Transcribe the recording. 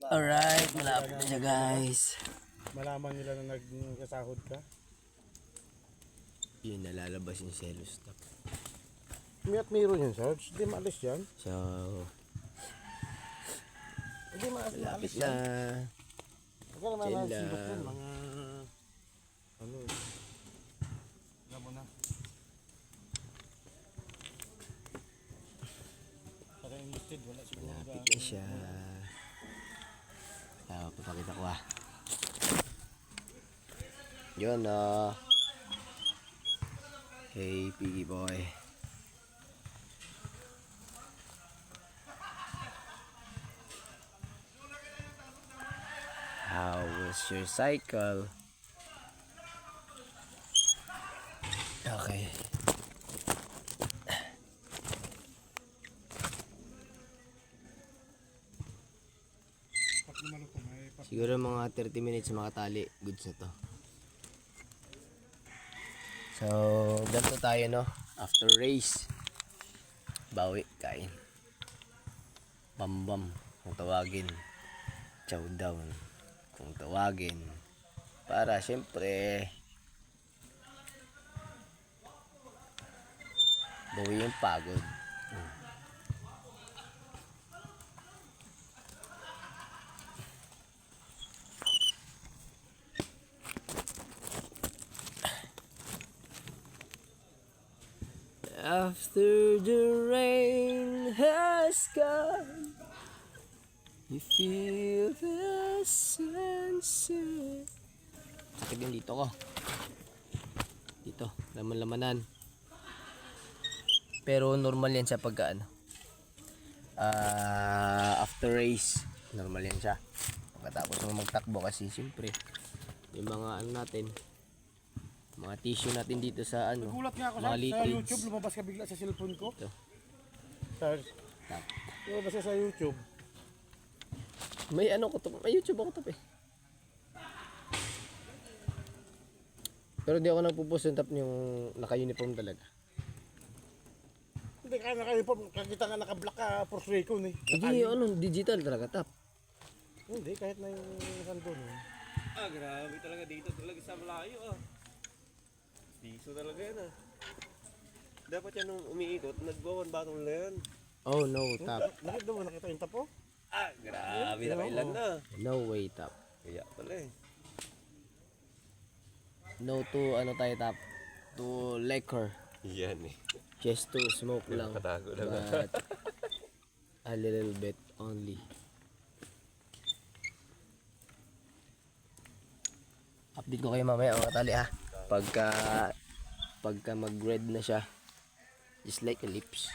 Alright, malapit na siya guys. Malaman nila na nagkasahod ka. Yun, nalalabas yung cello stop. May at mayroon yan, Sarge. Hindi maalis yan. So, Hindi maalis malapit yan. na. Huwag ka naman Chill nasibat lang. yan. Mga... Ano eh. Alam mo na. Saka invested, wala siguro. Malapit na siya. Papakita ko ah. Yun oh. Hey Piggy boy. How was your cycle? Okay. Siguro mga 30 minutes makatali. Goods na to. So, ganito tayo no. After race. Bawi, kain. Bambam. Kung tawagin. Chow down. Kung tawagin. Para syempre bawi yung pagod. After the rain has gone, you feel the sunset. Sakit din dito ko. Dito, laman-lamanan. Pero normal yan siya pagka ano. After race, normal yan siya. Pagkatapos mo magtakbo kasi siyempre yung mga ano natin, mga tissue natin dito sa ano. Nagulat nga ako mga sa liquids. YouTube, lumabas ka bigla sa cellphone ko. Ito. Sarge, Tap. lumabas ka sa YouTube. May ano ko to, may YouTube ako to eh. Pero di ako nagpo-post yung tap yung naka-uniform talaga. Hindi ka naka-report, kakita nga naka-black ka, Force Recon eh. Hindi ano, digital talaga tap. Hindi, kahit na yung nandun eh. Grabe talaga dito talaga sa malayo ah. Piso talaga yan ah. Dapat yan nung umiikot, nag-1 battle na yan. Oh no tap. Nakita mo, nakita yung tapo? Grabe na kailan na. No way tap. Kaya pala eh. No to ano tayo tap. To liquor. Yan eh. Just to smoke lang. Nakatago lang. But a little bit only. Update ko kayo mamaya mga tali ha. Pagka mag-red na siya. Just like a lips.